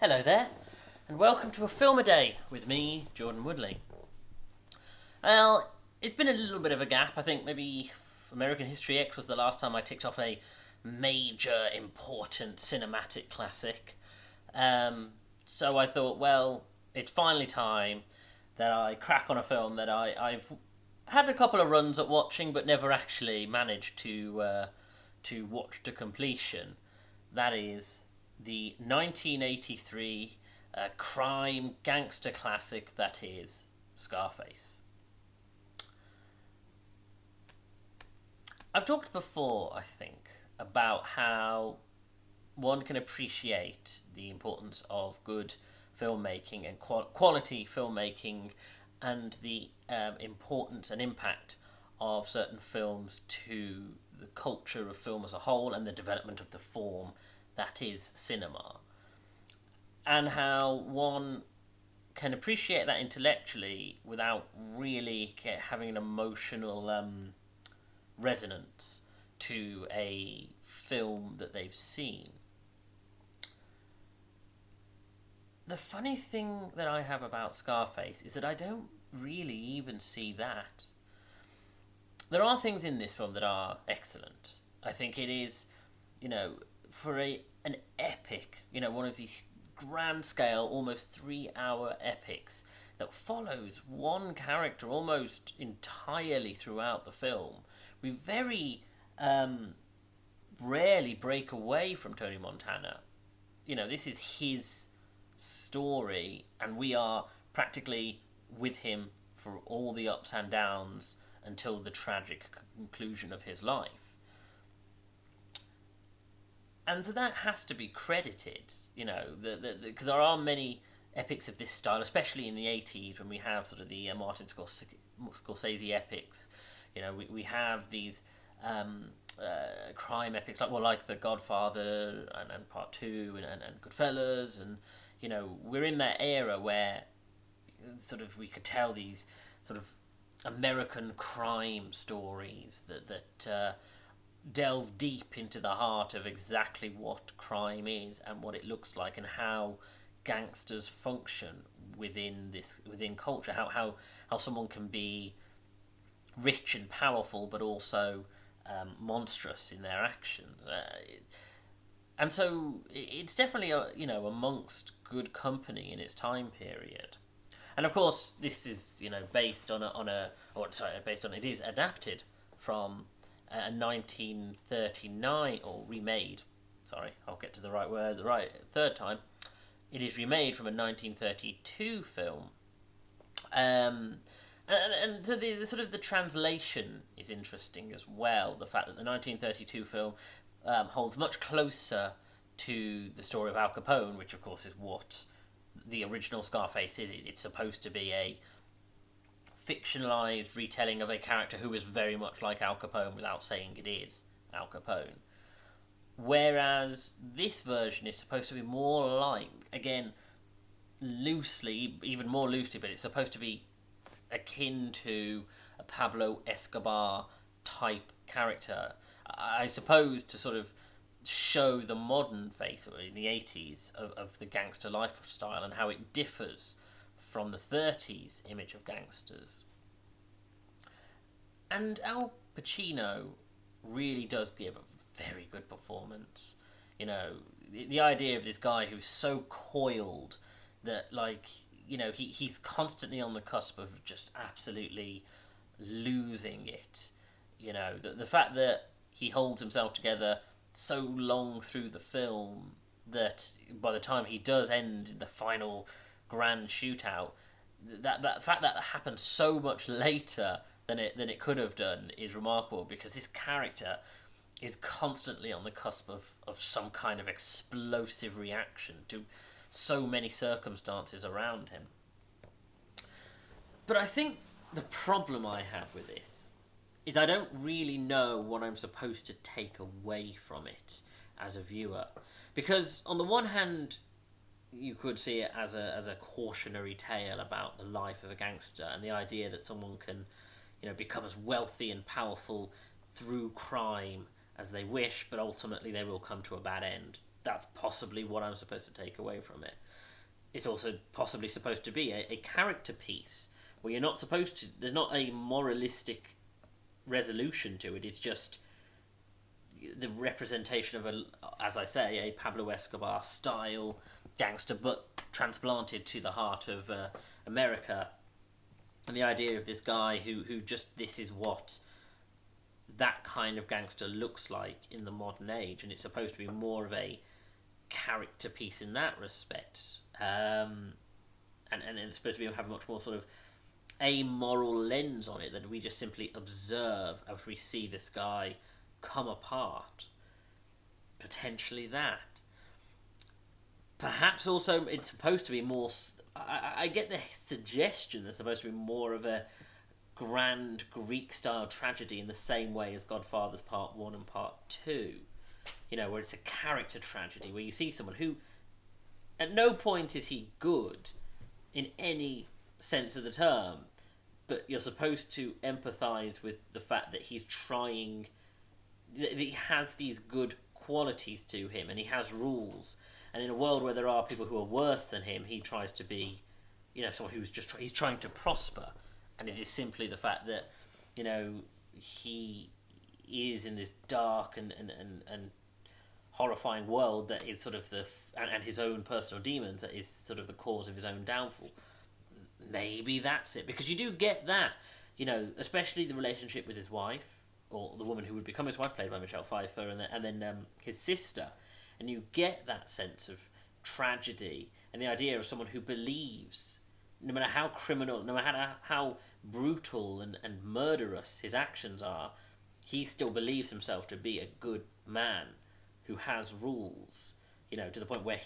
Hello there, and welcome to A Film a Day with me, Jordan Woodley. Well, it's been a little bit of a gap. I think maybe American History X was the last time I ticked off a major, important cinematic classic. So I thought, well, it's finally time that I crack on a film that I've had a couple of runs at watching, but never actually managed to watch to completion. That is the 1983 crime gangster classic that is Scarface. I've talked before, I think, about how one can appreciate the importance of good filmmaking and quality filmmaking and the importance and impact of certain films to the culture of film as a whole and the development of the form that is cinema. And how one can appreciate that intellectually without really having an emotional resonance to a film that they've seen. The funny thing that I have about Scarface is that I don't really even see that. There are things in this film that are excellent. I think it is, for an epic, one of these grand scale, almost 3-hour epics that follows one character almost entirely throughout the film. We very rarely break away from Tony Montana. This is his story, and we are practically with him for all the ups and downs until the tragic conclusion of his life. And so that has to be credited, because there are many epics of this style, especially in the 80s when we have sort of the Martin Scorsese epics. We have these crime epics like The Godfather and Part 2 and Goodfellas, and we're in that era where sort of we could tell these sort of American crime stories that delve deep into the heart of exactly what crime is and what it looks like and how gangsters function within culture. How someone can be rich and powerful, but also monstrous in their actions. And so it's definitely amongst good company in its time period. And of course, this is based on it is adapted from a 1939 or remade. Sorry, I'll get to the right word the right third time. It is remade from a 1932 film. And so the sort of the translation is interesting as well. The fact that the 1932 film holds much closer to the story of Al Capone, which of course is what the original Scarface is. It's supposed to be a fictionalized retelling of a character who is very much like Al Capone without saying it is Al Capone. Whereas this version is supposed to be more like, again, even more loosely, but it's supposed to be akin to a Pablo Escobar type character. I suppose to sort of show the modern face in the 80s of the gangster lifestyle and how it differs from the 30s image of gangsters. And Al Pacino really does give a very good performance. The idea of this guy who's so coiled that, he's constantly on the cusp of just absolutely losing it. The fact that he holds himself together so long through the film that by the time he does end in the final grand shootout, that fact that happens so much later than it could have done is remarkable, because this character is constantly on the cusp of some kind of explosive reaction to so many circumstances around him. But I think the problem I have with this is I don't really know what I'm supposed to take away from it as a viewer. Because on the one hand, you could see it as a cautionary tale about the life of a gangster and the idea that someone can, become as wealthy and powerful through crime as they wish, but ultimately they will come to a bad end. that's possibly what I'm supposed to take away from it. It's also possibly supposed to be a character piece where you're not supposed to. There's not a moralistic resolution to it. It's just the representation of as I say, a Pablo Escobar style gangster, but transplanted to the heart of America, and the idea of this guy who just this is what that kind of gangster looks like in the modern age, and it's supposed to be more of a character piece in that respect, and it's supposed to be have a much more sort of amoral lens on it that we just simply observe as we see this guy come apart. Potentially that. Perhaps also it's supposed to be more. I get the suggestion there's supposed to be more of a grand Greek-style tragedy in the same way as Godfather's Part 1 and Part 2. You know, where it's a character tragedy, where you see someone who, at no point is he good in any sense of the term, but you're supposed to empathise with the fact that he's trying, that he has these good qualities to him, and he has rules. And in a world where there are people who are worse than him, he tries to be, you know, someone who's just he's trying to prosper. And it is simply the fact that, you know, he is in this dark and horrifying world that is sort of and his own personal demons that is sort of the cause of his own downfall. Maybe that's it, because you do get that, you know, especially the relationship with his wife, or the woman who would become his wife, played by Michelle Pfeiffer, and then his sister, and you get that sense of tragedy and the idea of someone who believes, no matter how criminal, no matter how brutal and murderous his actions are, he still believes himself to be a good man who has rules, you know, to the point where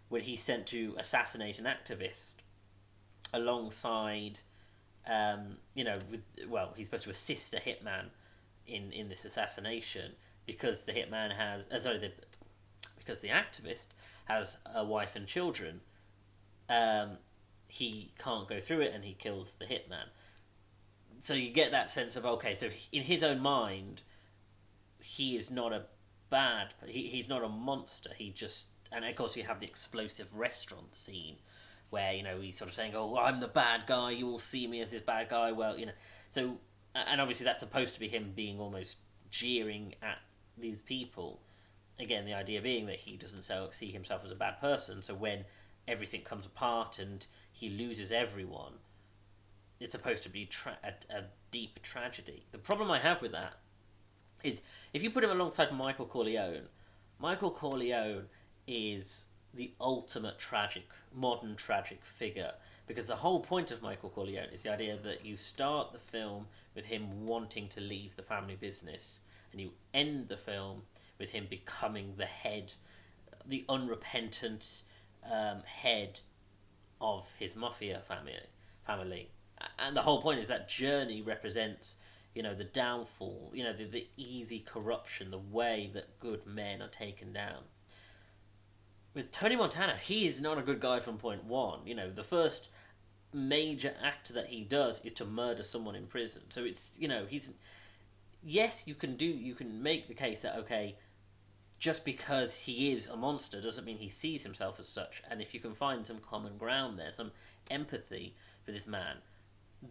when he's sent to assassinate an activist alongside, you know, he's supposed to assist a hitman in this assassination because the hitman has, because the activist has a wife and children. He can't go through it and he kills the hitman. So you get that sense of, okay, so in his own mind, he is not he's not a monster. He just, and of course you have the explosive restaurant scene where, you know, he's sort of saying, oh, I'm the bad guy, you all see me as this bad guy, well, you know, so, and obviously that's supposed to be him being almost jeering at these people. Again, the idea being that he doesn't see himself as a bad person, so when everything comes apart and he loses everyone, it's supposed to be a deep tragedy. The problem I have with that is, if you put him alongside Michael Corleone is the ultimate modern tragic figure, because the whole point of Michael Corleone is the idea that you start the film with him wanting to leave the family business, and you end the film with him becoming the head, the unrepentant head of his mafia family. And the whole point is that journey represents, you know, the downfall, you know, the easy corruption, the way that good men are taken down. With Tony Montana, he is not a good guy from point one. You know, the first major act that he does is to murder someone in prison. So it's, you know, yes, you can make the case that, okay, just because he is a monster doesn't mean he sees himself as such. And if you can find some common ground there, some empathy for this man,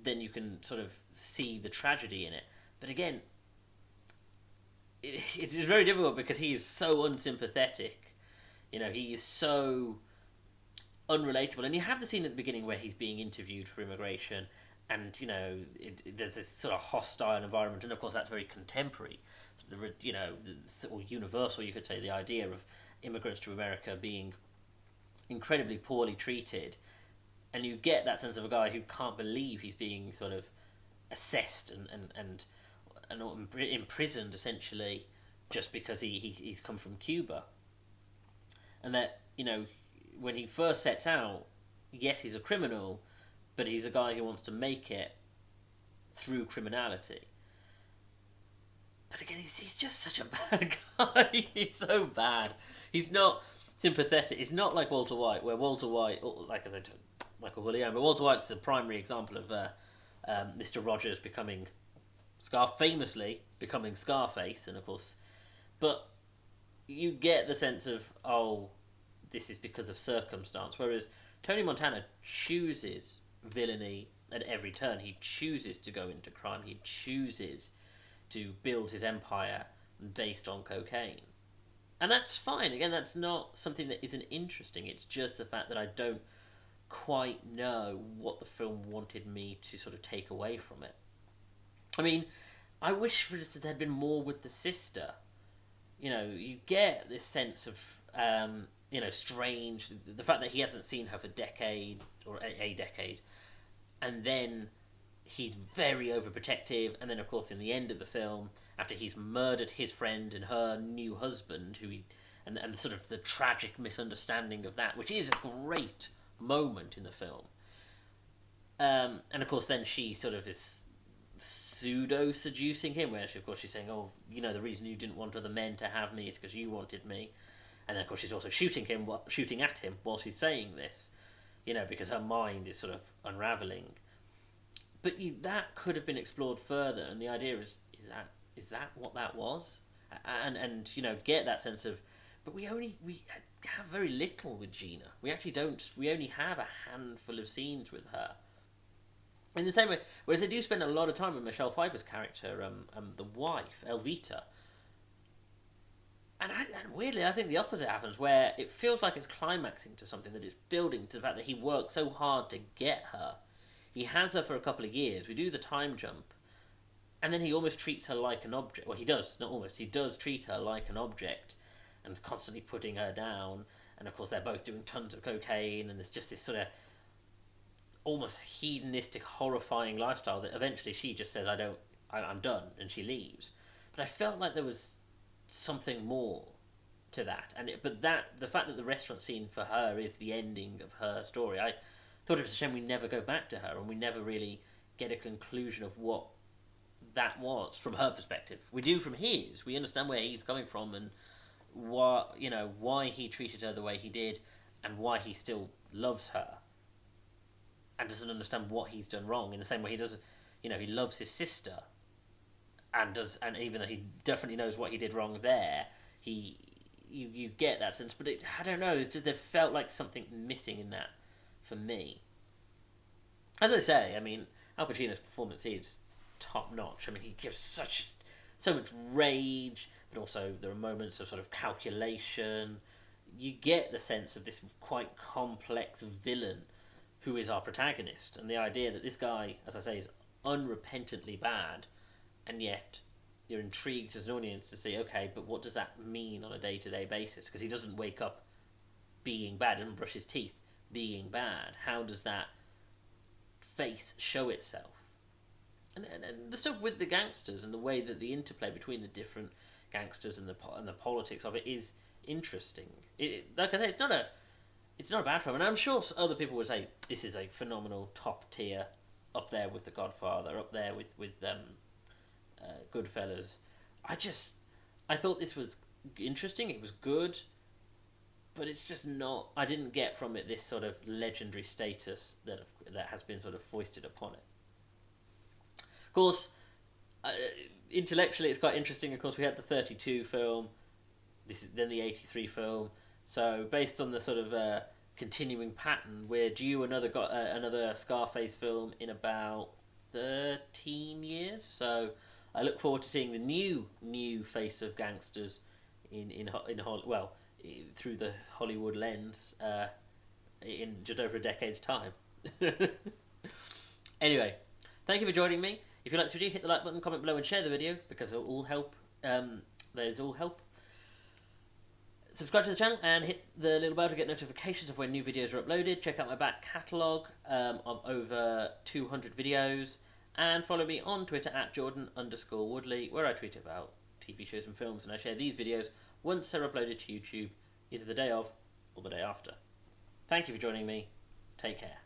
then you can sort of see the tragedy in it. But again, it's very difficult because he is so unsympathetic. You know, he is so unrelatable. And you have the scene at the beginning where he's being interviewed for immigration, and, you know, there's this sort of hostile environment, and of course that's very contemporary. You know, or universal, you could say, the idea of immigrants to America being incredibly poorly treated, and you get that sense of a guy who can't believe he's being sort of assessed and imprisoned, essentially, just because he's come from Cuba. And that, you know, when he first sets out, yes, he's a criminal, but he's a guy who wants to make it through criminality. But again, he's just such a bad guy. He's so bad. He's not sympathetic. It's not like Walter White, where Walter White, like I said, Michael Corleone, but Walter White's the primary example of Mr. Rogers famously becoming Scarface, and of course, but you get the sense of, oh, this is because of circumstance. Whereas Tony Montana chooses villainy at every turn. He chooses to go into crime. He chooses to build his empire based on cocaine. And that's fine. Again, that's not something that isn't interesting. It's just the fact that I don't quite know what the film wanted me to sort of take away from it. I mean, I wish, for instance, there had been more with the sister. You know, you get this sense of, strange, the fact that he hasn't seen her for a decade, and then he's very overprotective, and then, of course, in the end of the film, after he's murdered his friend and her new husband, and sort of the tragic misunderstanding of that, which is a great moment in the film. And, of course, then she sort of is pseudo-seducing him, where she's saying, oh, the reason you didn't want other men to have me is because you wanted me. And then, of course, she's also shooting at him while she's saying this, because her mind is sort of unravelling. But that could have been explored further, and the idea is that what that was? And get that sense of, but we have very little with Gina. We actually don't. We only have a handful of scenes with her. In the same way, whereas they do spend a lot of time with Michelle Pfeiffer's character, the wife, Elvita. And weirdly, I think the opposite happens, where it feels like it's climaxing to something, that it's building to the fact that he worked so hard to get her. He has her for a couple of years. We do the time jump, and then he almost treats her like an object. Well, he does, not almost. He does treat her like an object, and is constantly putting her down. And of course, they're both doing tons of cocaine, and there's just this sort of almost hedonistic, horrifying lifestyle that eventually she just says, I'm done, and she leaves. But I felt like there was something more to that, but the fact that the restaurant scene for her is the ending of her story, I thought it was a shame we never go back to her, and we never really get a conclusion of what that was from her perspective. We do from his. We understand where he's coming from, and why he treated her the way he did, and why he still loves her, and doesn't understand what he's done wrong. In the same way he does, he loves his sister, and even though he definitely knows what he did wrong there, you get that sense. But I don't know. There felt like something missing in that for me. As I say, I mean, Al Pacino's performance is top notch. I mean, he gives so much rage, but also there are moments of sort of calculation. You get the sense of this quite complex villain who is our protagonist, and the idea that this guy, as I say, is unrepentantly bad, and yet you're intrigued as an audience to see, okay, but what does that mean on a day-to-day basis? Because he doesn't wake up being bad, doesn't brush his teeth being bad. How does that face show itself? And the stuff with the gangsters and the way that the interplay between the different gangsters and the politics of it is interesting. Like I say, it's not a bad film, and I'm sure other people would say this is a phenomenal top tier, up there with The Godfather, up there with Goodfellas. I thought this was interesting. It was good, but it's just not. I didn't get from it this sort of legendary status that has been sort of foisted upon it. Of course, intellectually, it's quite interesting. Of course, we had the 32 film, then the 83 film. So, based on the sort of continuing pattern, we're due another Scarface film in about 13 years. So, I look forward to seeing the new face of gangsters through the Hollywood lens in just over a decade's time. Anyway, thank you for joining me. If you like this video, hit the like button, comment below, and share the video, because it'll all help. There's all help. Subscribe to the channel and hit the little bell to get notifications of when new videos are uploaded. Check out my back catalogue of over 200 videos. And follow me on Twitter at Jordan_Woodley, where I tweet about TV shows and films, and I share these videos once they're uploaded to YouTube, either the day of or the day after. Thank you for joining me. Take care.